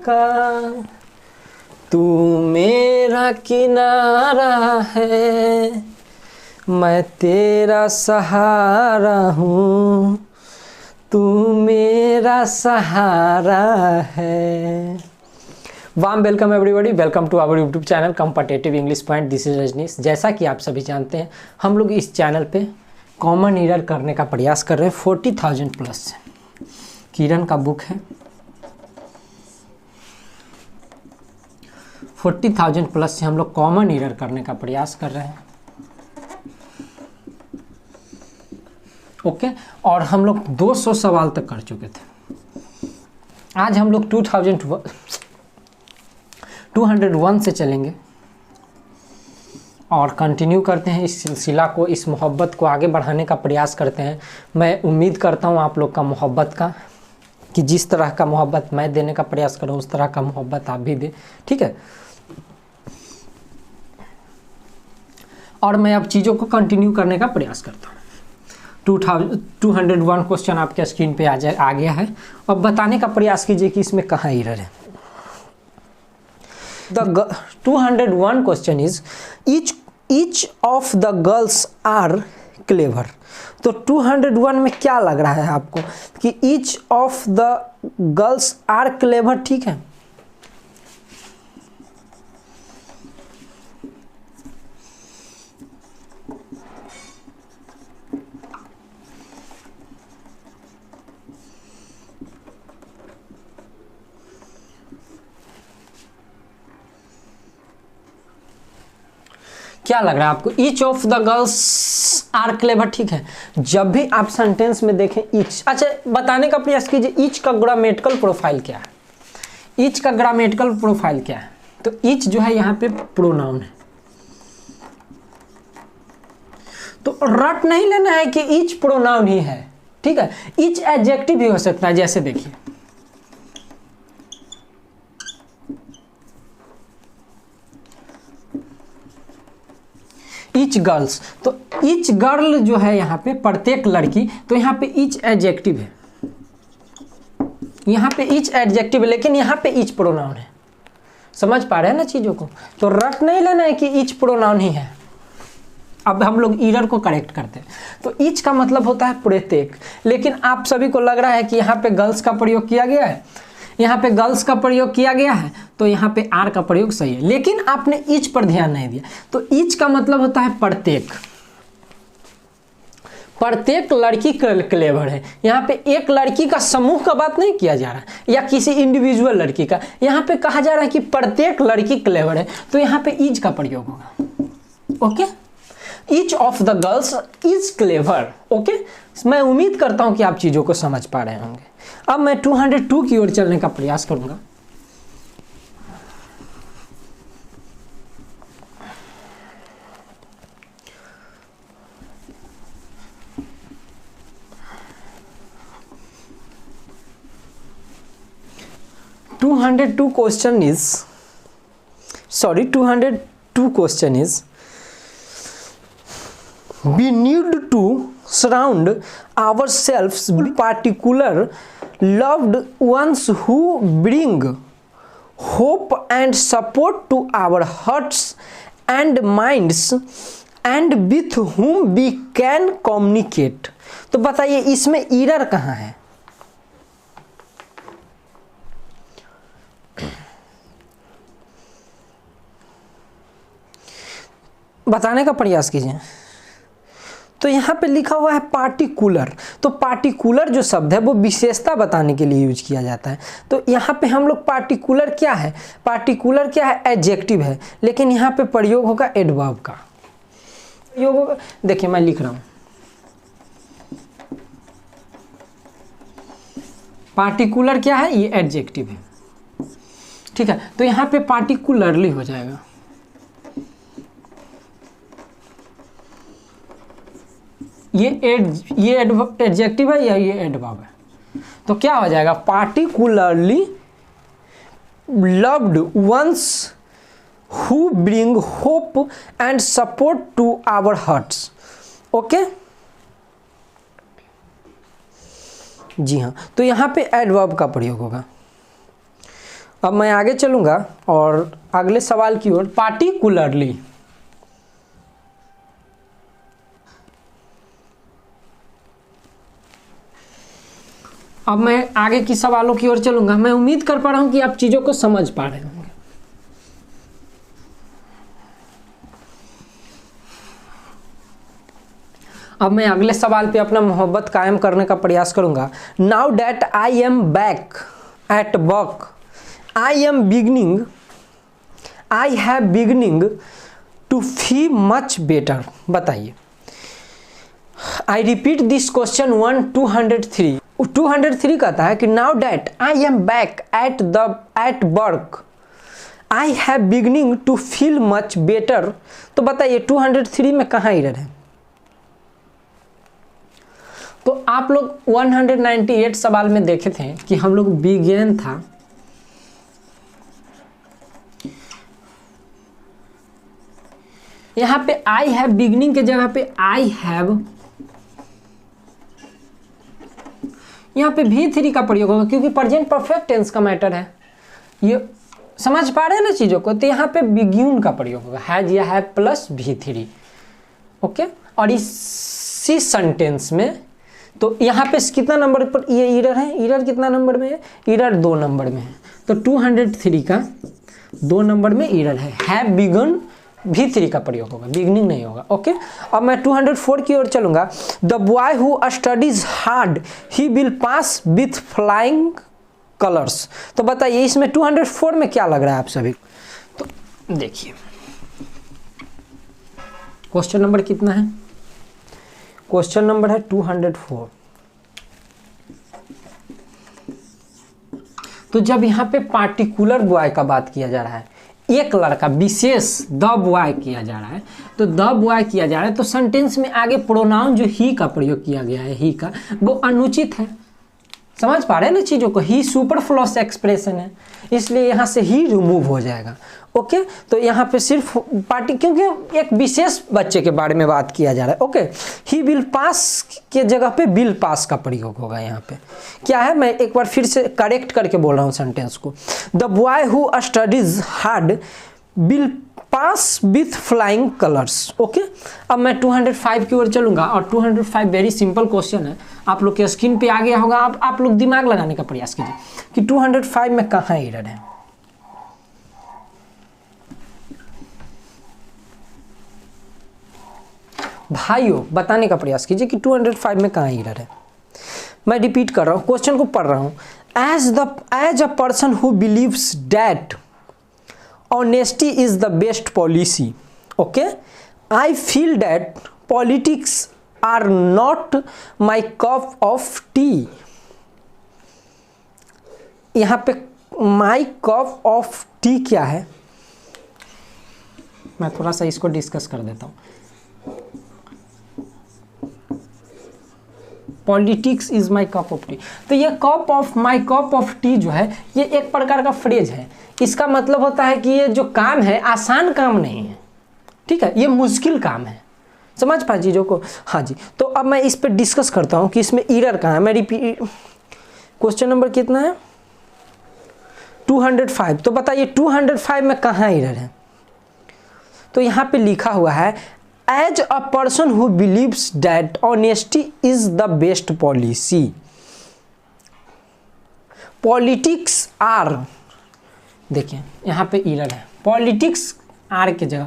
का, तू मेरा किनारा है, मैं तेरा सहारा हूँ, तू मेरा सहारा है। Warm welcome everybody, welcome to our YouTube channel competitive English point. This is Rajneesh. जैसा कि आप सभी जानते हैं, हम लोग इस चैनल पे कॉमन ईरर करने का प्रयास कर रहे हैं 40,000 प्लस से। किरण का बुक है 40,000 प्लस से हम लोग कॉमन ईरर करने का प्रयास कर रहे हैं। ओके, और हम लोग 200 सवाल तक कर चुके थे। आज हम लोग 201 से चलेंगे और कंटिन्यू करते हैं इस सिलसिला को, इस मोहब्बत को आगे बढ़ाने का प्रयास करते हैं। मैं उम्मीद करता हूँ आप लोग का मोहब्बत का, कि जिस तरह का मोहब्बत मैं देने का प्रयास करूँ उस तरह का मोहब्बत आप भी दें, ठीक है। और मैं अब चीज़ों को कंटिन्यू करने का प्रयास करता हूँ। 201 क्वेश्चन आपके स्क्रीन पे आ गया है। अब बताने का प्रयास कीजिए कि इसमें कहाँ एरर है। The 201 question is each of the girls are clever। तो 201 में क्या लग रहा है आपको कि each of the girls are clever, ठीक है। क्या लग रहा है आपको? Each of the girls are clever, ठीक है। जब भी आप सेंटेंस में देखें ईच, अच्छा बताने का प्रयास कीजिए ईच का ग्रामेटिकल प्रोफाइल क्या है। ईच का ग्रामेटिकल प्रोफाइल क्या है? तो ईच जो है यहाँ पे प्रोनाउन है, तो रट नहीं लेना है कि ईच प्रोनाउन ही है, ठीक है। ईच एडजेक्टिव भी हो सकता है, जैसे देखिए ईच गर्ल्स, तो ईच गर्ल जो है यहाँ पे प्रत्येक लड़की, तो यहाँ पे ईच एडजेक्टिव है, यहाँ पे ईच एडजेक्टिव है, लेकिन यहाँ पे ईच प्रोनाउन है। समझ पा रहे हैं ना चीजों को? तो रट नहीं लेना है कि ईच प्रोनाउन ही है। अब हम लोग ईरर को करेक्ट करते हैं। तो ईच का मतलब होता है प्रत्येक, लेकिन आप सभी को लग रहा है कि यहाँ पे गर्ल्स का प्रयोग किया गया है, यहाँ पे गर्ल्स का प्रयोग किया गया है, तो यहाँ पे आर का प्रयोग सही है, लेकिन आपने ईच पर ध्यान नहीं दिया। तो ईच का मतलब होता है प्रत्येक, प्रत्येक लड़की क्लेवर है। यहाँ पे एक लड़की का समूह का बात नहीं किया जा रहा है या किसी इंडिविजुअल लड़की का, यहाँ पे कहा जा रहा है कि प्रत्येक लड़की क्लेवर है, तो यहाँ पे ईच का प्रयोग होगा। Okay, each of the girls is clever. Okay, मैं उम्मीद करता हूं कि आप चीजों को समझ पा रहे होंगे। अब मैं 202 की ओर चलने का प्रयास करूंगा। Two question is we need to surround ourselves with particular loved ones who bring hope and support to our hearts and minds and with whom we can communicate। तो बताइए इसमें एरर कहाँ है? बताने का प्रयास कीजिए। तो यहाँ पे लिखा हुआ है पार्टिकुलर, तो पार्टिकुलर जो शब्द है वो विशेषता बताने के लिए यूज किया जाता है। तो यहाँ पे हम लोग पार्टिकुलर क्या है? पार्टिकुलर क्या है? एडजेक्टिव है, लेकिन यहाँ पे प्रयोग होगा एडवर्ब का प्रयोग होगा। देखिए मैं लिख रहा हूँ पार्टिकुलर क्या है? ये एडजेक्टिव है, ठीक है। तो यहाँ पे पार्टिकुलरली हो जाएगा। ये एडजेक्टिव है या ये एडवर्ब है? तो क्या हो जाएगा? Particularly loved ones who bring hope and support to our hearts. Okay, जी हाँ, तो यहाँ पे एडवर्ब का प्रयोग होगा। अब मैं आगे चलूँगा और अगले सवाल की ओर। पार्टिकुलरली, अब मैं आगे की सवालों की ओर चलूँगा। मैं उम्मीद कर पा रहा हूँ कि आप चीज़ों को समझ पा रहे होंगे। अब मैं अगले सवाल पे अपना मोहब्बत कायम करने का प्रयास करूंगा। Now that I am back at work, I have beginning to feel much better. बताइए, आई रिपीट दिस क्वेश्चन 203। 203 कहता है कि now that I am back at work, I have beginning to feel much better. तो बताइए 203 में कहाँ error है? तो आप लोग 198 सवाल में देखे थे कि हम लोग बिगेन था, यहां पे आई हैव बिगनिंग के जगह पे आई हैव, यहां पे V3 का प्रयोग होगा क्योंकि प्रेजेंट परफेक्ट टेंस का मैटर है। ये समझ पा रहे हैं ना चीजों को? तो यहाँ पे बिग्यून का प्रयोग होगा, हैज या हैव प्लस V3। ओके, और इसी सेंटेंस में तो यहाँ पे कितना नंबर पर ये एरर है? एरर कितना नंबर में है? एरर 2 नंबर में है। तो 203 का 2 नंबर में एरर है। हैव बिगन V3 का प्रयोग होगा, बिगनिंग नहीं होगा। ओके, अब मैं 204 की ओर चलूंगा। The boy who studies hard he will pass with flying colours. तो बताइए इसमें 204 में क्या लग रहा है आप सभी? तो देखिए क्वेश्चन नंबर कितना है? क्वेश्चन नंबर है 204। तो जब यहाँ पे पार्टिकुलर बॉय का बात किया जा रहा है, एक लड़का विशेष द बॉय किया जा रहा है, तो द बॉय किया जा रहा है, तो सेंटेंस में आगे प्रोनाउन जो ही का प्रयोग किया गया है, ही का, वो अनुचित है। समझ पा रहे हैं ना चीज़ों को? ही सुपरफ्लूअस एक्सप्रेशन है, इसलिए यहाँ से ही रिमूव हो जाएगा। ओके, तो यहाँ पे सिर्फ क्योंकि एक विशेष बच्चे के बारे में बात किया जा रहा है। ओके, ही विल पास के जगह पे विल पास का प्रयोग होगा। यहाँ पे क्या है, मैं एक बार फिर से करेक्ट करके बोल रहा हूँ सेंटेंस को। The boy who studies hard will pass with flying colours. Okay, अब मैं 205 की ओर चलूंगा और 205 वेरी सिंपल क्वेश्चन है, आप लोग के स्क्रीन पे आ गया होगा। आप लोग दिमाग लगाने का प्रयास कीजिए कि 205 में कहाँ एरर है। भाइयों बताने का प्रयास कीजिए कि 205 में कहाँ एरर है। मैं रिपीट कर रहा हूँ, क्वेश्चन को पढ़ रहा हूँ। As a person who believes that honesty is the best policy, okay, I feel that politics are not my cup of tea। यहाँ पे my cup of tea क्या है, मैं थोड़ा सा इसको डिस्कस कर देता हूँ। Politics is my cup of T, तो ये cup of my cup of T जो है, ये एक प्रकार का फ्रेज है। इसका मतलब होता है कि ये जो काम है आसान काम नहीं है, ठीक है, ये मुश्किल काम है। समझ पाए चीज़ों को? हाँ जी, तो अब मैं इस पर डिस्कस करता हूँ कि इसमें एरर कहाँ है। मैं रिपीट, क्वेश्चन नंबर कितना है? 205। तो बताइए 205 में कहाँ एरर है? तो यहाँ पे लिखा हुआ है as a person who believes that honesty is the best policy, politics are, देखिए यहाँ पे एरर है, पॉलिटिक्स आर के जगह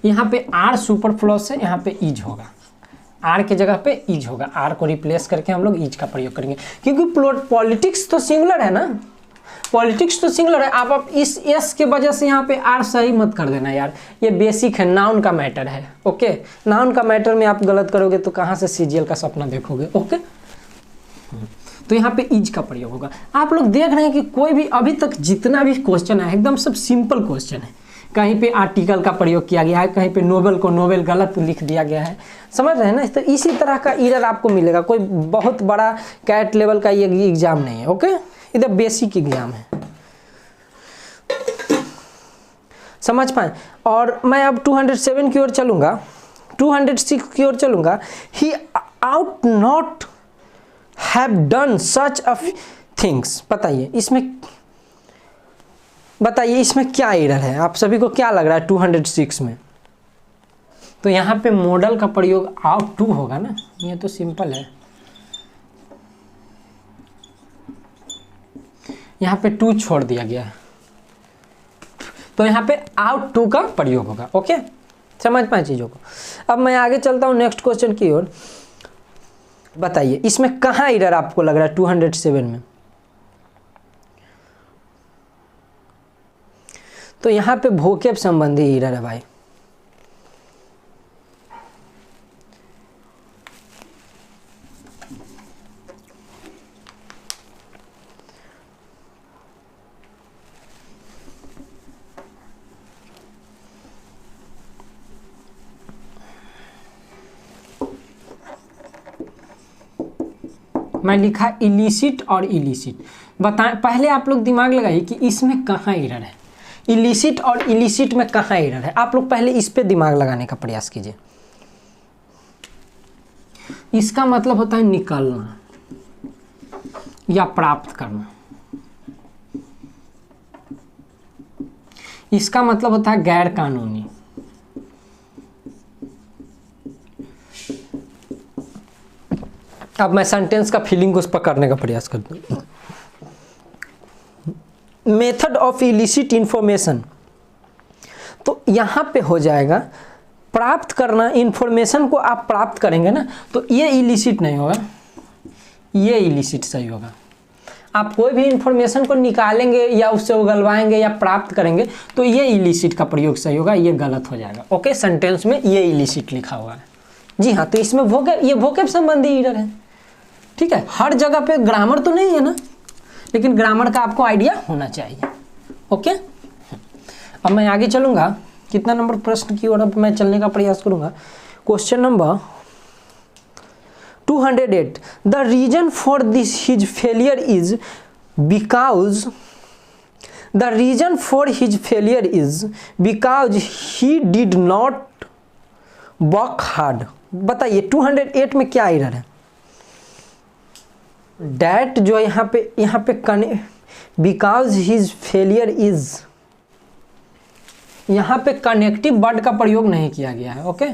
यहाँ पे आर सुपरफ्लूअस है, यहाँ पे इज होगा, आर के जगह पे इज होगा। आर को रिप्लेस करके हम लोग इज का प्रयोग करेंगे क्योंकि पॉलिटिक्स तो सिंगुलर है ना, पॉलिटिक्स तो सिंगुलर है। आप इस एस के वजह से यहाँ पे आर सही मत कर देना यार, ये बेसिक है, नाउन का मैटर है। ओके, नाउन का मैटर में आप गलत करोगे तो कहाँ से सीजीएल का सपना देखोगे। ओके, तो यहाँ पे इज का प्रयोग होगा। आप लोग देख रहे हैं कि कोई भी अभी तक जितना भी क्वेश्चन है एकदम सब सिंपल क्वेश्चन है। कहीं पे आर्टिकल का प्रयोग किया गया है, कहीं पे नोबेल को नोबेल गलत लिख दिया गया है। समझ रहे हैं ना? तो इसी तरह का एरर आपको मिलेगा, कोई बहुत बड़ा कैट लेवल का ये एग्जाम नहीं है। ओके, इधर बेसिक एग्जाम है, समझ पाए। और मैं अब 207 की ओर चलूंगा, 206 की ओर चलूंगा। He ought not have done such a things. बताइए इसमें क्या एरर है, आप सभी को क्या लग रहा है 206 में? तो यहाँ पे मॉडल का प्रयोग आउट टू होगा ना, ये तो सिंपल है। यहाँ पे टू छोड़ दिया गया है, तो यहाँ पे आउट टू का प्रयोग होगा। ओके, समझ पाए चीज़ों को। अब मैं आगे चलता हूँ नेक्स्ट क्वेश्चन की ओर। बताइए इसमें कहाँ एरर आपको लग रहा है 207 में? तो यहाँ पे वोकैब संबंधी एरर है भाई। मैं लिखा इलिसिट और इलिसिट। बताएं, पहले आप लोग दिमाग लगाइए कि इसमें कहाँ एरर है, इलिसिट और इलिसिट में कहाँ एरर है। आप लोग पहले इस पे दिमाग लगाने का प्रयास कीजिए। इसका मतलब होता है निकालना या प्राप्त करना। इसका मतलब होता है गैर कानूनी। अब मैं सेंटेंस का फीलिंग को पकड़ने का प्रयास करता हूँ। मेथड ऑफ इलिसिट इंफॉर्मेशन, तो यहाँ पे हो जाएगा प्राप्त करना। इंफॉर्मेशन को आप प्राप्त करेंगे ना, तो ये इलिसिट नहीं होगा, ये इलिसिट सही होगा। आप कोई भी इंफॉर्मेशन को निकालेंगे या उससे उगलवाएंगे या प्राप्त करेंगे, तो ये इलिसिट का प्रयोग सही होगा, ये गलत हो जाएगा। ओके, सेंटेंस में ये इलिसिट लिखा हुआ है। जी हाँ, तो इसमें ये वोकैब संबंधी एरर है। ठीक है, हर जगह पे ग्रामर तो नहीं है ना, लेकिन ग्रामर का आपको आइडिया होना चाहिए। ओके, अब मैं आगे चलूंगा। कितना नंबर प्रश्न की ओर अब मैं चलने का प्रयास करूंगा। Question number 208। The reason for this his failure is because he did not work hard. बताइए 208 में क्या एरर है? डैट जो यहाँ पे बिकॉज हिज फेलियर इज, यहाँ पे कनेक्टिव वर्ड का प्रयोग नहीं किया गया है। Okay,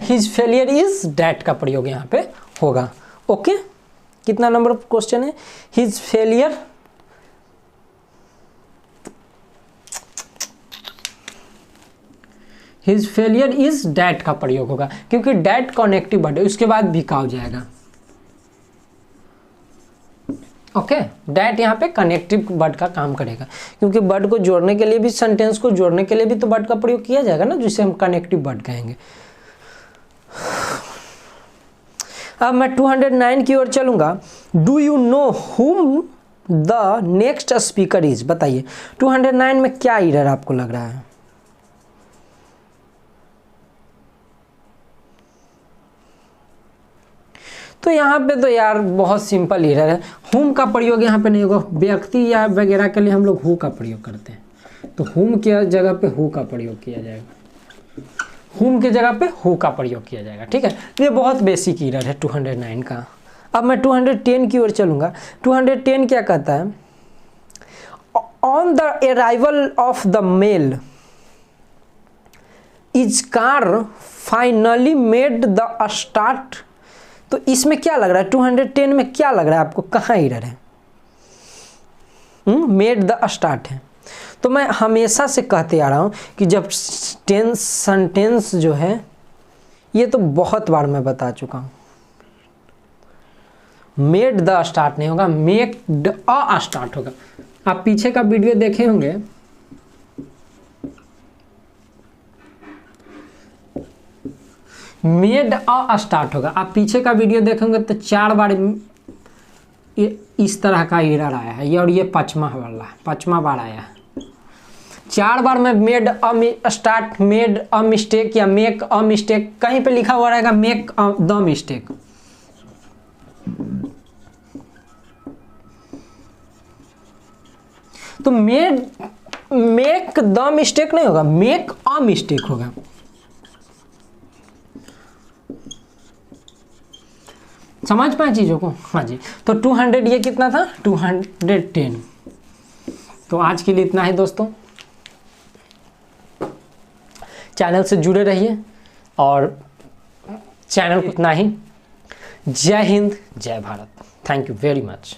his failure is that का प्रयोग यहाँ पे होगा। ओके, कितना नंबर क्वेश्चन है? हिज फेलियर इज डैट का प्रयोग होगा, क्योंकि डैट कनेक्टिव वर्ड है, उसके बाद भी हो जाएगा। ओके, डैट यहाँ पे कनेक्टिव वर्ड का काम करेगा, क्योंकि वर्ड को जोड़ने के लिए भी, सेंटेंस को जोड़ने के लिए भी तो वर्ड का प्रयोग किया जाएगा ना, जिसे हम कनेक्टिव वर्ड कहेंगे। अब मैं 209 की ओर चलूंगा। Do you know whom the next speaker is. बताइए 209 में क्या एरर आपको लग रहा है? तो यहाँ पे तो यार बहुत सिंपल एरर है। हुम का प्रयोग यहाँ पे नहीं होगा। व्यक्ति या वगैरह के लिए हम लोग हु का प्रयोग करते हैं, तो हुम की जगह पे हु का प्रयोग किया जाएगा। हुम की जगह पे हु का प्रयोग किया जाएगा। ठीक है, तो ये बहुत बेसिक एरर है 209 का। अब मैं 210 की ओर चलूंगा। 210 क्या कहता है? On the arrival of the mail is car finally made the start. तो इसमें क्या लग रहा है? 210 में क्या लग रहा है आपको? कहाँ एरर है? मेड द स्टार्ट है। तो मैं हमेशा से कहते आ रहा हूँ कि जब सेंटेंस जो है, ये तो बहुत बार मैं बता चुका हूँ, मेड द स्टार्ट नहीं होगा, मेक अ स्टार्ट होगा। आप पीछे का वीडियो देखे होंगे, मेड अ स्टार्ट होगा। आप पीछे का वीडियो देखेंगे तो 4 बार इस तरह का एरर आया है, और ये 5वां बार आया है। 4 बार में made a start, made a mistake या मेक अ मिस्टेक, कहीं पे लिखा हुआ रहेगा मेक द मिस्टेक। तो मेक द मिस्टेक नहीं होगा, मेक अ मिस्टेक होगा। समझ पाए चीज़ों को? हाँ जी। तो 200 ये कितना था? 210। तो आज के लिए इतना ही दोस्तों, चैनल से जुड़े रहिए और चैनल को इतना ही। जय हिंद, जय Bharat. Thank you very much.